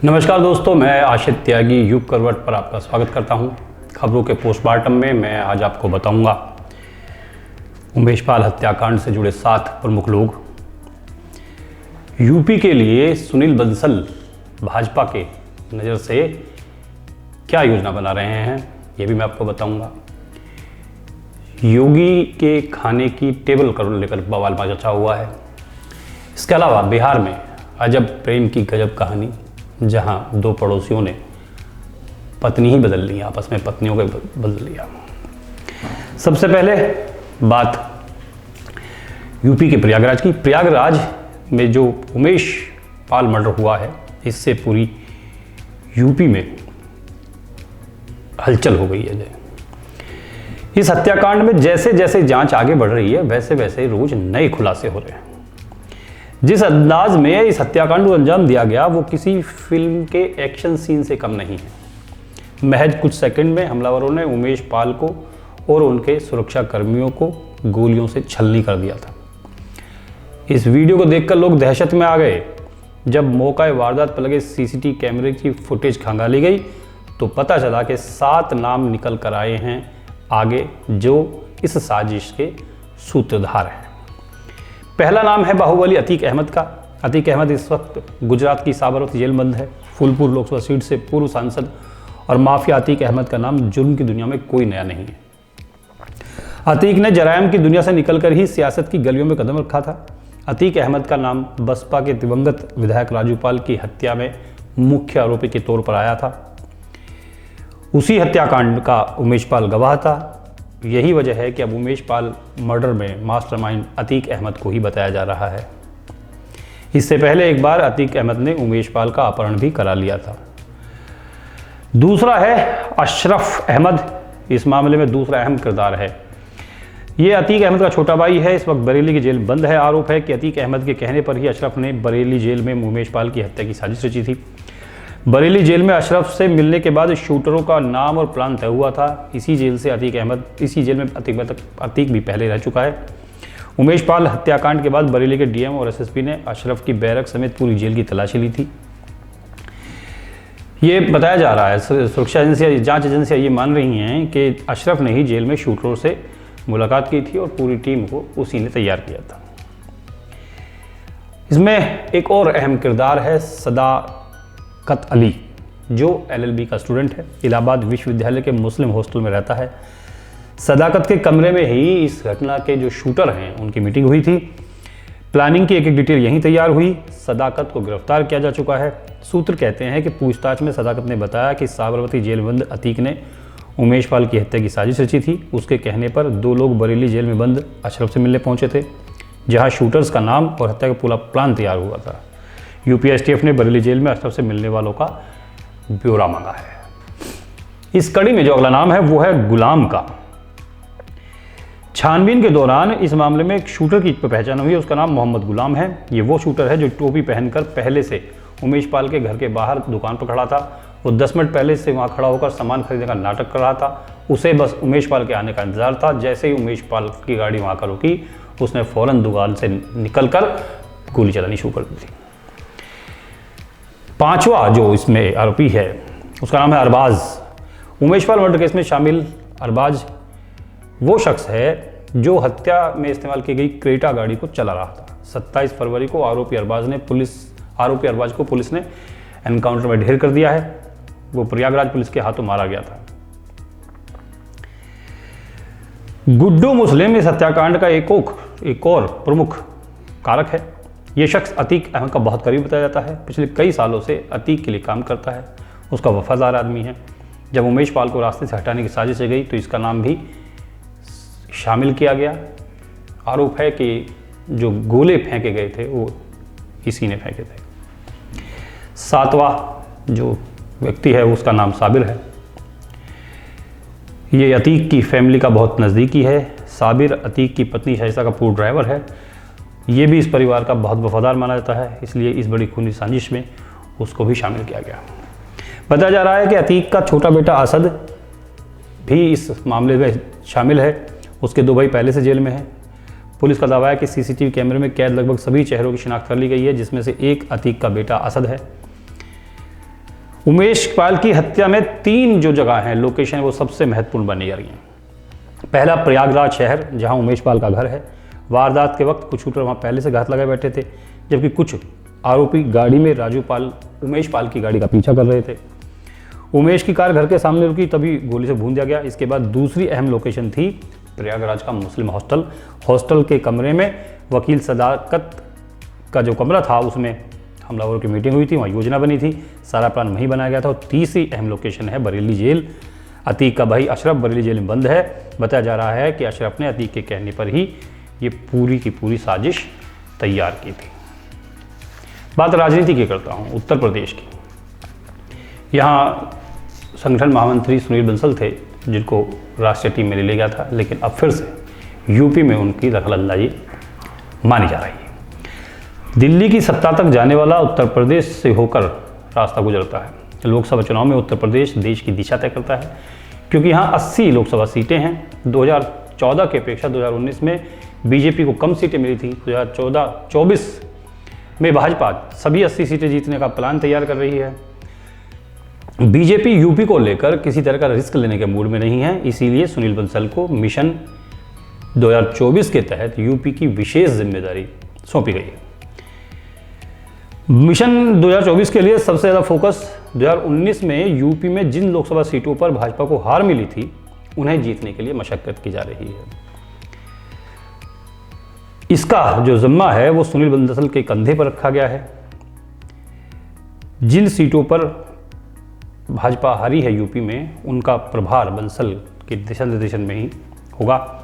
नमस्कार दोस्तों, मैं आशित त्यागी युग करवट पर आपका स्वागत करता हूं। खबरों के पोस्टमार्टम में मैं आज आपको बताऊंगा उमेश पाल हत्याकांड से जुड़े 7 प्रमुख लोग। यूपी के लिए सुनील बंसल भाजपा के नज़र से क्या योजना बना रहे हैं, ये भी मैं आपको बताऊंगा। योगी के खाने की टेबल कर लेकर बवाल मचा हुआ है। इसके अलावा बिहार में अजब प्रेम की गजब कहानी, जहां 2 पड़ोसियों ने पत्नी ही बदल ली, आपस में पत्नियों को बदल लिया। सबसे पहले बात यूपी के प्रयागराज की। प्रयागराज में जो उमेश पाल मर्डर हुआ है, इससे पूरी यूपी में हलचल हो गई है। इस हत्याकांड में जैसे जैसे जांच आगे बढ़ रही है, वैसे वैसे रोज नए खुलासे हो रहे हैं। जिस अंदाज में इस हत्याकांड को अंजाम दिया गया, वो किसी फिल्म के एक्शन सीन से कम नहीं है। महज कुछ सेकंड में हमलावरों ने उमेश पाल को और उनके सुरक्षा कर्मियों को गोलियों से छलनी कर दिया था। इस वीडियो को देखकर लोग दहशत में आ गए। जब मौका वारदात पर लगे सीसीटीवी कैमरे की फुटेज खंगाली गई तो पता चला कि 7 नाम निकल कर आए हैं आगे, जो इस साजिश के सूत्रधार हैं। पहला नाम है बाहुबली अतीक अहमद का। अतीक अहमद इस वक्त गुजरात की साबरमती जेल बंद है। फूलपुर लोकसभा सीट से पूर्व सांसद और माफिया अतीक अहमद का नाम जुर्म की दुनिया में कोई नया नहीं है। अतीक ने जरायम की दुनिया से निकलकर ही सियासत की गलियों में कदम रखा था। अतीक अहमद का नाम बसपा के दिवंगत विधायक राजू पाल की हत्या में मुख्य आरोपी के तौर पर आया था। उसी हत्याकांड का उमेश पाल गवाह था। यही वजह है कि अब उमेश पाल मर्डर में मास्टरमाइंड अतीक अहमद को ही बताया जा रहा है। इससे पहले एक बार अतीक अहमद ने उमेश पाल का अपहरण भी करा लिया था। दूसरा है अशरफ अहमद। इस मामले में दूसरा अहम किरदार है। ये अतीक अहमद का छोटा भाई है। इस वक्त बरेली की जेल बंद है। आरोप है कि अतीक अहमद के कहने पर ही अशरफ ने बरेली जेल में उमेश पाल की हत्या की साजिश रची थी। बरेली जेल में अशरफ से मिलने के बाद शूटरों का नाम और प्लान तय हुआ था। इसी जेल में अतीक भी पहले रह चुका है। उमेश पाल हत्याकांड के बाद बरेली के डीएम और एसएसपी ने अशरफ की बैरक समेत पूरी जेल की तलाशी ली थी। ये बताया जा रहा है, सुरक्षा एजेंसियां, जांच एजेंसियां ये मान रही हैं कि अशरफ ने ही जेल में शूटरों से मुलाकात की थी और पूरी टीम को उसी ने तैयार किया था। इसमें एक और अहम किरदार है सदाकत अली, जो LLB का स्टूडेंट है। इलाहाबाद विश्वविद्यालय के मुस्लिम हॉस्टल में रहता है। सदाकत के कमरे में ही इस घटना के जो शूटर हैं उनकी मीटिंग हुई थी। प्लानिंग की एक डिटेल यहीं तैयार हुई। सदाकत को गिरफ्तार किया जा चुका है। सूत्र कहते हैं कि पूछताछ में सदाकत ने बताया कि साबरमती जेल बंद अतीक ने उमेश पाल की हत्या की साजिश रची थी। उसके कहने पर 2 लोग बरेली जेल में बंद अशरफ से मिलने पहुंचे थे, जहां शूटर्स का नाम और हत्या का पूरा प्लान तैयार हुआ था। UPSTF ने बरेली जेल में अशरफ से मिलने वालों का ब्यौरा मांगा है। इस कड़ी में जो अगला नाम है वो है गुलाम का। छानबीन के दौरान इस मामले में एक शूटर की पहचान हुई है। उसका नाम मोहम्मद गुलाम है। ये वो शूटर है जो टोपी पहनकर पहले से उमेश पाल के घर के बाहर दुकान पर खड़ा था। वो 10 मिनट पहले से वहाँ खड़ा होकर सामान खरीदने का नाटक कर रहा था। उसे बस उमेश पाल के आने का इंतजार था। जैसे ही उमेश पाल की गाड़ी वहाँ पर रुकी, उसने फौरन दुकान से निकलकर गोली चलानी शुरू कर दी थी। 5वां जो इसमें आरोपी है उसका नाम है अरबाज। उमेश पाल मर्डर केस में शामिल अरबाज वो शख्स है जो हत्या में इस्तेमाल की गई क्रेटा गाड़ी को चला रहा था। 27 फरवरी को आरोपी अरबाज को पुलिस ने एनकाउंटर में ढेर कर दिया है। वो प्रयागराज पुलिस के हाथों मारा गया था। गुड्डू मुस्लिम इस हत्याकांड का एक और प्रमुख कारक है। ये शख्स अतीक अहमद का बहुत करीब बताया जाता है। पिछले कई सालों से अतीक के लिए काम करता है। उसका वफादार आदमी है। जब उमेश पाल को रास्ते से हटाने की साजिश की गई तो इसका नाम भी शामिल किया गया। आरोप है कि जो गोले फेंके गए थे वो इसी ने फेंके थे। 7वां जो व्यक्ति है उसका नाम साबिर है। ये अतीक की फैमिली का बहुत नज़दीकी है। साबिर अतीक की पत्नी शाइस्ता का पूर्व ड्राइवर है। ये भी इस परिवार का बहुत वफादार माना जाता है, इसलिए इस बड़ी खूनी साजिश में उसको भी शामिल किया गया। बताया जा रहा है कि अतीक का छोटा बेटा असद भी इस मामले में शामिल है। उसके 2 भाई पहले से जेल में हैं। पुलिस का दावा है कि सीसीटीवी कैमरे में कैद लगभग सभी चेहरों की शिनाख्त कर ली गई है, जिसमें से एक अतीक का बेटा असद है। उमेश पाल की हत्या में 3 जो जगह हैं, लोकेशन है, वो सबसे महत्वपूर्ण बनी जा रही हैं। पहला प्रयागराज शहर, जहां उमेश पाल का घर है। वारदात के वक्त कुछ शूटर वहां पहले से घात लगाए बैठे थे, जबकि कुछ आरोपी गाड़ी में उमेश पाल की गाड़ी का पीछा कर रहे थे। उमेश की कार घर के सामने रुकी, तभी गोली से भून दिया गया। इसके बाद दूसरी अहम लोकेशन थी प्रयागराज का मुस्लिम हॉस्टल। हॉस्टल के कमरे में वकील सदाकत का जो कमरा था, उसमें हमलावरों की मीटिंग हुई थी, वहाँ योजना बनी थी, सारा प्लान वहीं बनाया गया था। और तीसरी अहम लोकेशन है बरेली जेल। अतीक का भाई अशरफ बरेली जेल में बंद है। बताया जा रहा है कि अशरफ ने अतीक के कहने पर ही ये पूरी की पूरी साजिश तैयार की थी। बात राजनीति की करता हूँ, उत्तर प्रदेश की। यहाँ संगठन महामंत्री सुनील बंसल थे, जिनको राष्ट्रीय टीम में ले लिया गया था, लेकिन अब फिर से यूपी में उनकी दखलंदाजी मानी जा रही है। दिल्ली की सत्ता तक जाने वाला उत्तर प्रदेश से होकर रास्ता गुजरता है। लोकसभा चुनाव में उत्तर प्रदेश देश की दिशा तय करता है, क्योंकि यहाँ 80 लोकसभा सीटें हैं। 2014 की अपेक्षा 2019 में बीजेपी को कम सीटें मिली थी। 2024 में भाजपा सभी 80 सीटें जीतने का प्लान तैयार कर रही है। बीजेपी यूपी को लेकर किसी तरह का रिस्क लेने के मूड में नहीं है, इसीलिए सुनील बंसल को मिशन 2024 के तहत यूपी की विशेष जिम्मेदारी सौंपी गई है। मिशन 2024 के लिए सबसे ज़्यादा फोकस 2019 में यूपी में जिन लोकसभा सीटों पर भाजपा को हार मिली थी, उन्हें जीतने के लिए मशक्कत की जा रही है। इसका जो जिम्मा है वो सुनील बंसल के कंधे पर रखा गया है। जिन सीटों पर भाजपा हारी है यूपी में, उनका प्रभार बंसल के दिशा निर्देशन में ही होगा।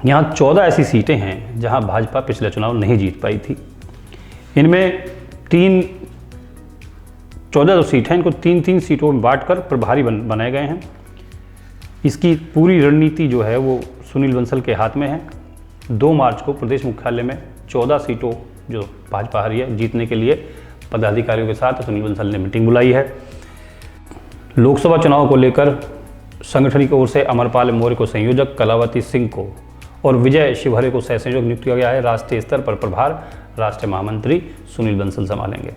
यहाँ 14 ऐसी सीटें हैं जहाँ भाजपा पिछले चुनाव नहीं जीत पाई थी। इनमें 14 जो सीट हैं, इनको 3-3 सीटों में बांटकर प्रभारी बनाए गए हैं। इसकी पूरी रणनीति जो है वो सुनील बंसल के हाथ में है। 2 मार्च को प्रदेश मुख्यालय में 14 सीटों जो भाजपा हारी है, जीतने के लिए पदाधिकारियों के साथ सुनील बंसल ने मीटिंग बुलाई है। लोकसभा चुनाव को लेकर संगठन की ओर से अमरपाल मौर्य को संयोजक, कलावती सिंह को और विजय शिवहरे को सह संयोजक नियुक्त किया गया है। राष्ट्रीय स्तर पर प्रभार राष्ट्रीय महामंत्री सुनील बंसल संभालेंगे।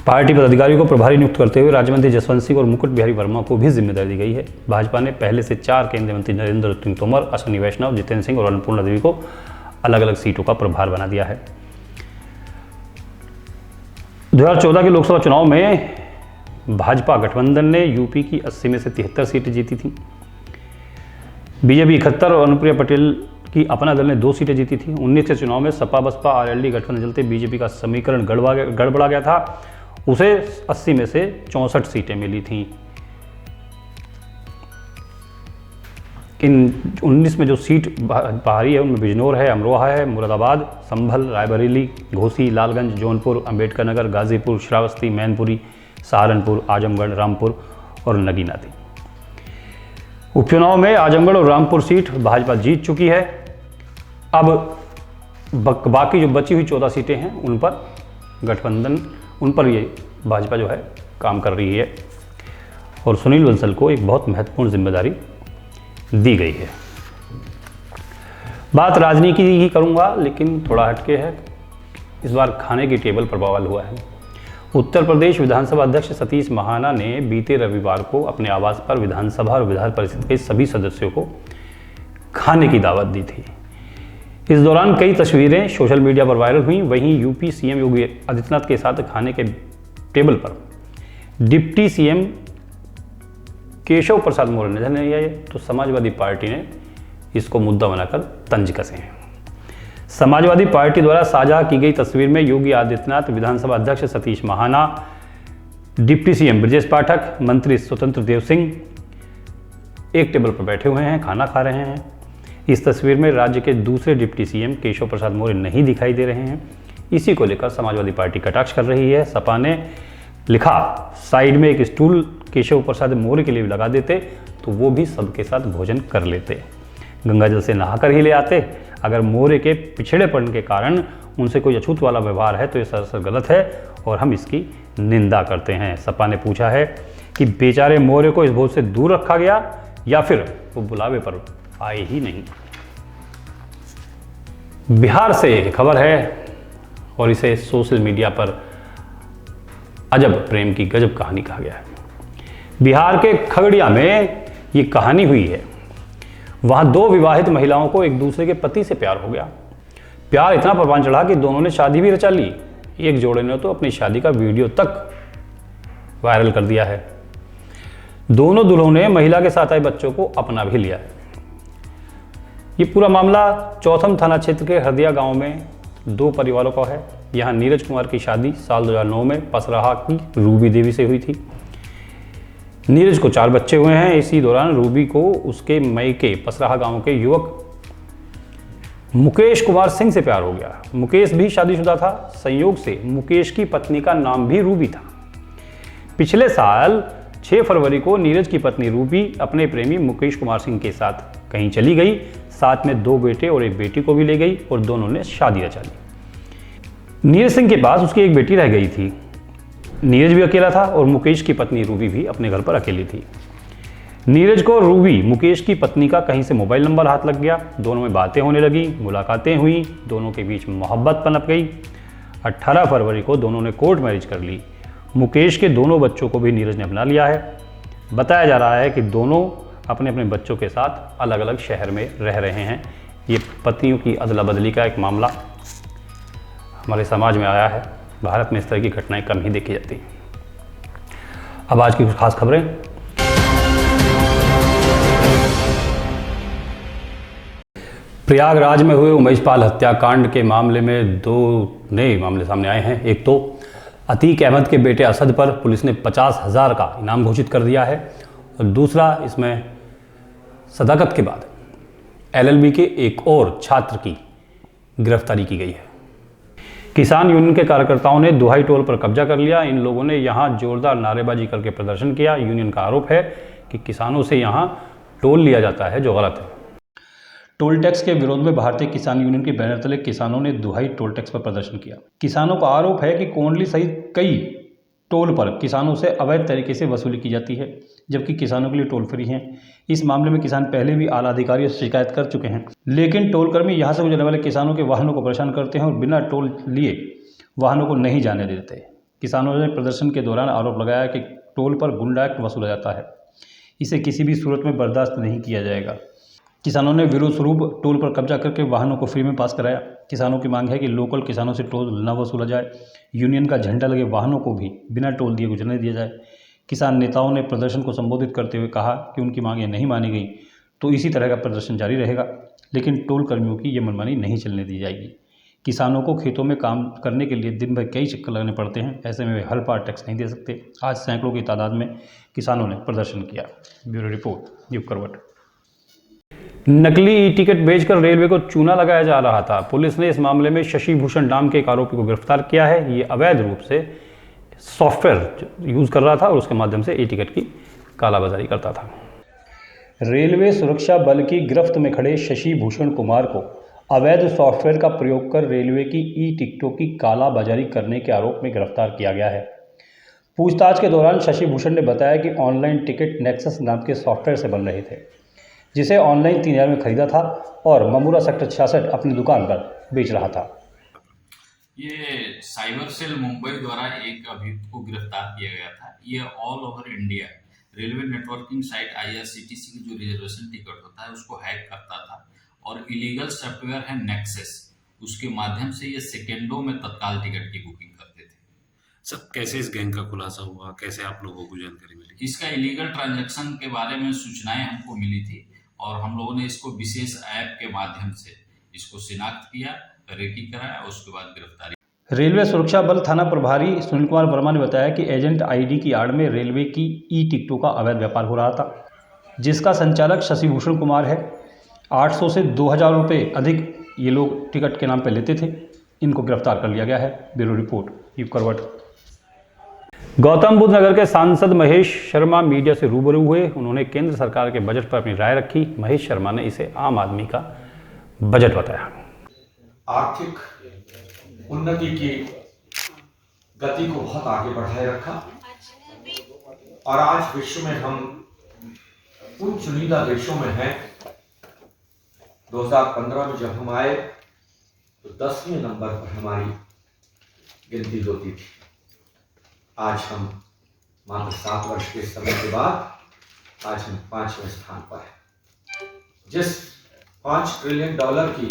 पार्टी पदाधिकारियों को प्रभारी नियुक्त करते हुए राज्य मंत्री जसवंत सिंह और मुकुट बिहारी वर्मा को भी जिम्मेदारी दी गई है। भाजपा ने पहले से 4 केंद्रीय मंत्री नरेंद्र सिंह तोमर, अश्विनी वैष्णव, जितेंद्र सिंह और अन्नपूर्णा देवी को अलग अलग सीटों का प्रभार बना दिया है। 2014 के लोकसभा चुनाव में भाजपा गठबंधन ने यूपी की 80 में से 73 सीटें जीती थी। बीजेपी 71 और अनुप्रिया पटेल की अपना दल ने 2 सीटें जीती थी। 19 के चुनाव में सपा बसपा आरएलडी गठबंधन चलते बीजेपी का समीकरण गड़बड़ा गया था। उसे 80 में से 64 सीटें मिली थीं। इन 19 में जो सीट बाहरी है, उनमें बिजनौर है, अमरोहा है, मुरादाबाद, संभल, रायबरेली, घोसी, लालगंज, जौनपुर, अंबेडकर नगर, गाजीपुर, श्रावस्ती, मैनपुरी, सहारनपुर, आजमगढ़, रामपुर और नगीना थी। उपचुनाव में आजमगढ़ और रामपुर सीट भाजपा जीत चुकी है। अब बाकी जो बची हुई 14 सीटें हैं, उन पर गठबंधन, उन पर ये भाजपा जो है काम कर रही है और सुनील बंसल को एक बहुत महत्वपूर्ण जिम्मेदारी दी गई है। बात राजनीति की ही करूंगा, लेकिन थोड़ा हटके है। इस बार खाने की टेबल पर बवाल हुआ है। उत्तर प्रदेश विधानसभा अध्यक्ष सतीश महाना ने बीते रविवार को अपने आवास पर विधानसभा और विधान परिषद के सभी सदस्यों को खाने की दावत दी थी। इस दौरान कई तस्वीरें सोशल मीडिया पर वायरल हुई। वहीं यूपी सीएम योगी आदित्यनाथ के साथ खाने के टेबल पर डिप्टी सीएम केशव प्रसाद मौर्य नजर नहीं आए, तो समाजवादी पार्टी ने इसको मुद्दा बनाकर तंज कसे हैं। समाजवादी पार्टी द्वारा साझा की गई तस्वीर में योगी आदित्यनाथ, विधानसभा अध्यक्ष सतीश महाना, डिप्टी सीएम ब्रजेश पाठक, मंत्री स्वतंत्र देव सिंह एक टेबल पर बैठे हुए हैं, खाना खा रहे हैं। इस तस्वीर में राज्य के दूसरे डिप्टी सीएम केशव प्रसाद मौर्य नहीं दिखाई दे रहे हैं। इसी को लेकर समाजवादी पार्टी कटाक्ष कर रही है। सपा ने लिखा, साइड में एक स्टूल केशव प्रसाद मौर्य के लिए भी लगा देते तो वो भी सबके साथ भोजन कर लेते, गंगा जल से नहाकर ही ले आते। अगर मौर्य के पिछड़ेपन के कारण उनसे कोई अछूत वाला व्यवहार है तो ये सरासर गलत है और हम इसकी निंदा करते हैं। सपा ने पूछा है कि बेचारे मौर्य को इस भोज से दूर रखा गया या फिर वो बुलावे पर आए ही नहीं। बिहार से खबर है और इसे सोशल मीडिया पर अजब प्रेम की गजब कहानी कहा गया है। बिहार के खगड़िया में ये कहानी हुई है। वहाँ दो विवाहित महिलाओं को एक दूसरे के पति से प्यार हो गया। प्यार इतना परवान चढ़ा कि दोनों ने शादी भी रचा ली। एक जोड़े ने तो अपनी शादी का वीडियो तक वायरल कर दिया है। दोनों दुल्हों ने महिला के साथ आए बच्चों को अपना भी लिया है। ये पूरा मामला चौथम थाना क्षेत्र के हरदिया गांव में दो परिवारों का है। यहाँ नीरज कुमार की शादी साल 2009 में पसराहा की रूबी देवी से हुई थी। नीरज को 4 बच्चे हुए हैं। इसी दौरान रूबी को उसके मैके पसराहा गांव के युवक मुकेश कुमार सिंह से प्यार हो गया। मुकेश भी शादीशुदा था। संयोग से मुकेश की पत्नी का नाम भी रूबी था। पिछले साल 6 फरवरी को नीरज की पत्नी रूबी अपने प्रेमी मुकेश कुमार सिंह के साथ कहीं चली गई। साथ में 2 बेटे और एक बेटी को भी ले गई और दोनों ने शादी रचा ली। नीरज सिंह के पास उसकी एक बेटी रह गई थी। नीरज भी अकेला था और मुकेश की पत्नी रूबी भी अपने घर पर अकेली थी। नीरज को रूबी मुकेश की पत्नी का कहीं से मोबाइल नंबर हाथ लग गया। दोनों में बातें होने लगी, मुलाकातें हुई, दोनों के बीच मोहब्बत पनप गई। 18 फरवरी को दोनों ने कोर्ट मैरिज कर ली। मुकेश के दोनों बच्चों को भी नीरज ने अपना लिया है। बताया जा रहा है कि दोनों अपने अपने बच्चों के साथ अलग अलग शहर में रह रहे हैं। ये पत्नियों की अदला बदली का एक मामला हमारे समाज में आया है। भारत में इस तरह की घटनाएं कम ही देखी जाती हैं। अब आज की कुछ खास खबरें। प्रयागराज में हुए उमेशपाल हत्याकांड के मामले में 2 नए मामले सामने आए हैं। एक तो अतीक अहमद के बेटे असद पर पुलिस ने 50,000 का इनाम घोषित कर दिया है और दूसरा इसमें सदाकत के बाद LLB के एक और छात्र की गिरफ्तारी की गई है। किसान यूनियन के कार्यकर्ताओं ने दुहाई टोल पर कब्जा कर लिया। इन लोगों ने यहां जोरदार नारेबाजी करके प्रदर्शन किया। यूनियन का आरोप है कि किसानों से यहां टोल लिया जाता है, जो गलत है। टोल टैक्स के विरोध में भारतीय किसान यूनियन के बैनर तले किसानों ने दुहाई टोल टैक्स पर प्रदर्शन किया। किसानों का आरोप है कि कोंडली सहित कई टोल पर किसानों से अवैध तरीके से वसूली की जाती है, जबकि किसानों के लिए टोल फ्री हैं। इस मामले में किसान पहले भी आला अधिकारियों से शिकायत कर चुके हैं, लेकिन टोल कर्मी यहां से गुजरने वाले किसानों के वाहनों को परेशान करते हैं और बिना टोल लिए वाहनों को नहीं जाने देते। किसानों ने प्रदर्शन के दौरान आरोप लगाया कि टोल पर गुंडा एक्ट वसूला जाता है। इसे किसी भी सूरत में बर्दाश्त नहीं किया जाएगा। किसानों ने विरोध स्वरूप टोल पर कब्जा करके वाहनों को फ्री में पास कराया। किसानों की मांग है कि लोकल किसानों से टोल न वसूला जाए। यूनियन का झंडा लगे वाहनों को भी बिना टोल दिए गुजरने दिया जाए। किसान नेताओं ने प्रदर्शन को संबोधित करते हुए कहा कि उनकी मांगें नहीं मानी गई तो इसी तरह का प्रदर्शन जारी रहेगा, लेकिन टोल कर्मियों की ये मनमानी नहीं चलने दी जाएगी। किसानों को खेतों में काम करने के लिए दिन भर कई चक्कर लगने पड़ते हैं। ऐसे में वे हर बार टैक्स नहीं दे सकते। आज सैकड़ों की तादाद में किसानों ने प्रदर्शन किया। ब्यूरो रिपोर्ट, युग करवट। नकली ई टिकट बेचकर रेलवे को चूना लगाया जा रहा था। पुलिस ने इस मामले में शशि भूषण नाम के एक आरोपी को गिरफ्तार किया है। ये अवैध रूप से सॉफ्टवेयर यूज कर रहा था और उसके माध्यम से ई टिकट की कालाबाजारी करता था। रेलवे सुरक्षा बल की गिरफ्त में खड़े शशि भूषण कुमार को अवैध सॉफ्टवेयर का प्रयोग कर रेलवे की ई टिकटों की कालाबाजारी करने के आरोप में गिरफ्तार किया गया है। पूछताछ के दौरान शशि भूषण ने बताया कि ऑनलाइन टिकट नेक्सस नाम के सॉफ्टवेयर से बन रहे थे, जिसे ऑनलाइन 3000 में खरीदा था और ममूरा सेक्टर 66 अपनी दुकान पर बेच रहा था। ये साइबर सेल मुंबई द्वारा एक अभियुक्त को गिरफ्तार किया गया था। ये all over India railway networking site IRCTC की जो रिजर्वेशन टिकट होता है उसको हैक करता था और इलीगल सॉफ्टवेयर है नेक्सस, उसके माध्यम से ये सेकेंडों में तत्काल टिकट की बुकिंग करते थे। सर, कैसे इस गैंग का खुलासा हुआ, कैसे आप लोगों को जानकारी मिली? इसका इलीगल ट्रांजैक्शन के बारे में सूचनाएं हमको मिली थी और हम लोगों ने इसको विशेष ऐप के माध्यम से इसको शिनाख्त किया, रेकी कराया और उसके बाद गिरफ्तारी। रेलवे सुरक्षा बल थाना प्रभारी सुनील कुमार वर्मा ने बताया कि एजेंट ID की आड़ में रेलवे की ई टिकटों का अवैध व्यापार हो रहा था, जिसका संचालक शशि भूषण कुमार है। 800 से 2000 रुपये अधिक ये लोग टिकट के नाम पर लेते थे। इनको गिरफ्तार कर लिया गया है। ब्यूरो रिपोर्ट, युग करवट। गौतम बुद्ध नगर के सांसद महेश शर्मा मीडिया से रूबरू हुए। उन्होंने केंद्र सरकार के बजट पर अपनी राय रखी। महेश शर्मा ने इसे आम आदमी का बजट बताया। आर्थिक उन्नति की गति को बहुत आगे बढ़ाए रखा और आज विश्व में हम उन चुनिंदा देशों में हैं। 2015 में जब हम आए तो 10वें नंबर पर हमारी गिनती होती थी। आज हम मात्र 7 वर्ष के समय के बाद आज हम 5वें स्थान पर हैं। जिस $5 ट्रिलियन की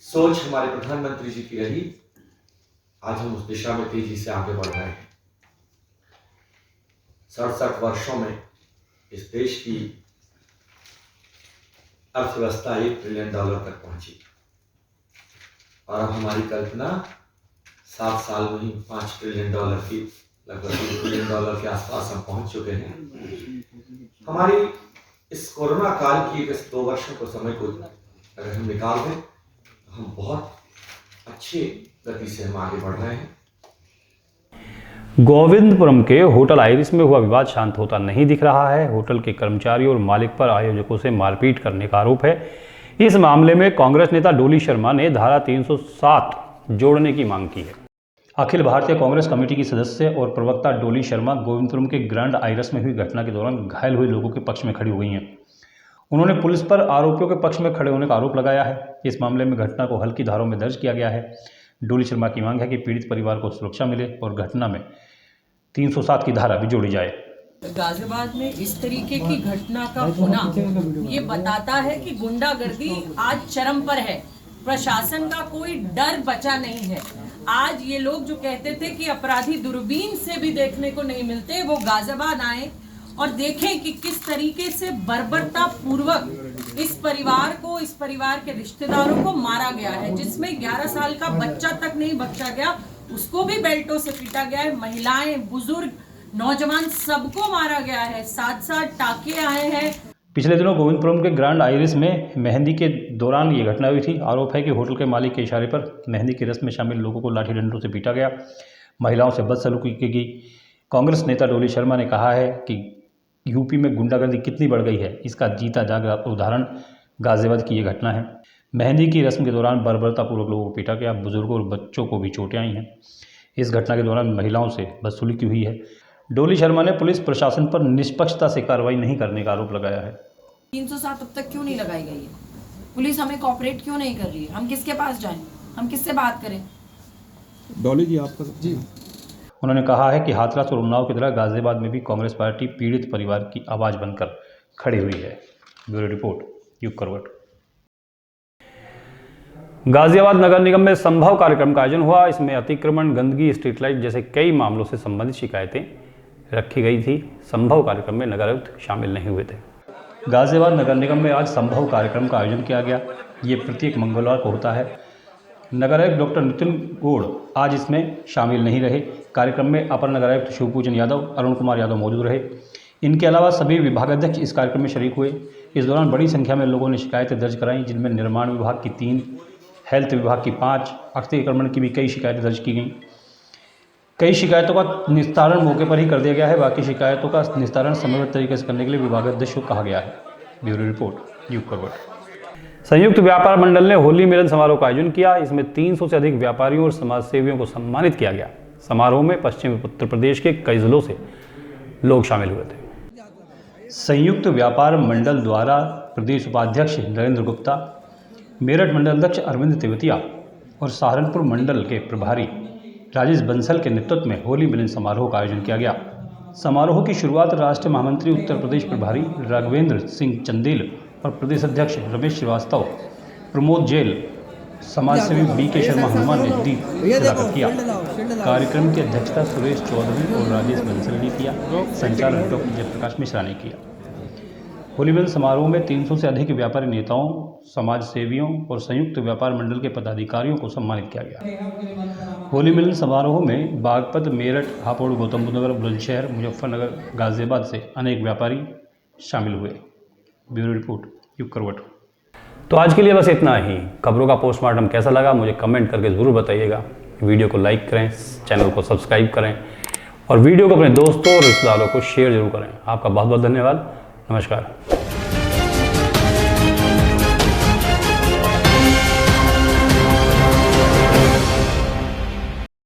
सोच हमारे प्रधानमंत्री जी की रही, आज हम उस दिशा में तेजी से आगे बढ़ रहे हैं। 67 वर्षों में इस देश की अर्थव्यवस्था $1 ट्रिलियन तक पहुंची और अब हमारी कल्पना 7 साल में ही $5 ट्रिलियन की लगभग $2 ट्रिलियन के आसपास हम पहुंच चुके हैं। हमारी इस कोरोना काल की इस 2 वर्षों को समय को अगर हम निकाल दें तो हम बहुत अच्छी गति से हम आगे बढ़ रहे हैं। गोविंदपुरम के होटल आइरिस में हुआ विवाद शांत होता नहीं दिख रहा है। होटल के कर्मचारियों और मालिक पर आयोजकों से मारपीट करने का आरोप है। इस मामले में कांग्रेस नेता डोली शर्मा ने धारा 307 जोड़ने की मांग की है। अखिल भारतीय कांग्रेस कमेटी की सदस्य और प्रवक्ता डोली शर्मा गोविंदपुरम के ग्रैंड आइरिस में हुई घटना के दौरान घायल हुए लोगों के पक्ष में खड़ी हो गई हैं। उन्होंने पुलिस पर आरोपियों के पक्ष में खड़े होने का आरोप लगाया है। इस मामले में घटना को हल्की धाराओं में दर्ज किया गया है। डोली शर्मा की मांग है कि पीड़ित परिवार को सुरक्षा मिले और घटना में 307 की धारा भी जोड़ी जाए। गाजियाबाद में इस तरीके की घटना का होना ये बताता है कि गुंडागर्दी आज चरम पर है। प्रशासन का कोई डर बचा नहीं है। आज ये लोग जो कहते थे कि अपराधी दूरबीन से भी देखने को नहीं मिलते, वो गाजियाबाद आए और देखें कि किस तरीके से बर्बरता पूर्वक इस परिवार को, इस परिवार के रिश्तेदारों को मारा गया है, जिसमें 11 साल का बच्चा तक नहीं बचा गया, उसको भी बेल्टों से पीटा गया है। महिलाएं, बुजुर्ग, नौजवान सबको मारा गया है। 7 टाके आए हैं। पिछले दिनों गोविंदपुरम के ग्रैंड आइरिस में मेहंदी के दौरान ये घटना हुई थी। आरोप है कि होटल के मालिक के इशारे पर मेहंदी की रस्म में शामिल लोगों को लाठी डंडों से पीटा गया, महिलाओं से बदसलूकी की गई। कांग्रेस नेता डोली शर्मा ने कहा है कि यूपी में गुंडागर्दी कितनी बढ़ गई है, इसका जीता जागता उदाहरण गाजियाबाद की ये घटना है। मेहंदी की रस्म के दौरान बर्बरतापूर्वक लोगों को पीटा गया, बुजुर्गों और बच्चों को भी चोटें आई हैं। इस घटना के दौरान महिलाओं से बदसलूकी हुई है। डोली शर्मा ने पुलिस प्रशासन पर निष्पक्षता से कार्रवाई नहीं करने का आरोप लगाया है। 307 अब तक क्यों नहीं लगाई गई है? पुलिस हमें कोऑपरेट क्यों नहीं कर रही है? हम किसके पास जाएं? हम किससे बात करें? डॉली जी आपका जी। उन्होंने कहा है कि हाथरस और उन्नाव की तरह गाजियाबाद में भी कांग्रेस पार्टी पीड़ित परिवार की आवाज़ बनकर खड़ी हुई है। ब्यूरो रिपोर्ट, युग करवट। गाजियाबाद नगर निगम में संभव कार्यक्रम का आयोजन हुआ। इसमें अतिक्रमण, गंदगी, स्ट्रीट लाइट जैसे कई मामलों से संबंधित शिकायतें रखी गई थी। संभव कार्यक्रम में नगर आयुक्त शामिल नहीं हुए थे। गाजियाबाद नगर निगम में आज संभव कार्यक्रम का आयोजन किया गया। ये प्रत्येक मंगलवार को होता है। नगर आयुक्त डॉक्टर नितिन गौड़ आज इसमें शामिल नहीं रहे। कार्यक्रम में अपर नगर आयुक्त शिवपूजन यादव, अरुण कुमार यादव मौजूद रहे। इनके अलावा सभी विभागाध्यक्ष इस कार्यक्रम में शरीक हुए। इस दौरान बड़ी संख्या में लोगों ने शिकायतें दर्ज कराईं, जिनमें निर्माण विभाग की 3, हेल्थ विभाग की 5, अतिक्रमण की भी कई शिकायतें दर्ज की गईं। कई शिकायतों का निस्तारण मौके पर ही कर दिया गया है। बाकी शिकायतों का निस्तारण समयबद्ध तरीके से करने के लिए विभागाध्यक्ष को कहा गया है। ब्यूरो रिपोर्ट, युग करवट। संयुक्त व्यापार मंडल ने होली मिलन समारोह का आयोजन किया। इसमें 300 से अधिक व्यापारियों और समाजसेवियों को सम्मानित किया गया। समारोह में पश्चिमी उत्तर प्रदेश के कई जिलों से लोग शामिल हुए थे। संयुक्त व्यापार मंडल द्वारा प्रदेश उपाध्यक्ष नरेंद्र गुप्ता, मेरठ मंडल अध्यक्ष अरविंद तेवतिया और सहारनपुर मंडल के प्रभारी राजेश बंसल के नेतृत्व में होली मिलन समारोह का आयोजन किया गया। समारोह की शुरुआत राष्ट्रीय महामंत्री उत्तर प्रदेश प्रभारी राघवेंद्र सिंह चंदेल और प्रदेश अध्यक्ष रमेश श्रीवास्तव, प्रमोद जैन, समाजसेवी बी.के. शर्मा हनुमान ने दीप जलाकर किया। कार्यक्रम की अध्यक्षता सुरेश चौधरी और राजेश बंसल ने किया। संचालन डॉक्टर जयप्रकाश मिश्रा ने किया। होली मिलन समारोह में 300 से अधिक व्यापारी नेताओं, समाज सेवियों और संयुक्त व्यापार मंडल के पदाधिकारियों को सम्मानित किया गया। होली मिलन समारोह में बागपत, मेरठ, हापुड़, गौतम बुद्ध नगर, बुलंदशहर, मुजफ्फरनगर, गाजियाबाद से अनेक व्यापारी शामिल हुए। ब्यूरो रिपोर्ट, युग करवट। तो आज के लिए बस इतना ही। खबरों का पोस्टमार्टम कैसा लगा मुझे कमेंट करके ज़रूर बताइएगा। वीडियो को लाइक करें, चैनल को सब्सक्राइब करें और वीडियो को अपने दोस्तों और रिश्तेदारों को शेयर जरूर करें। आपका बहुत बहुत धन्यवाद। नमस्कार।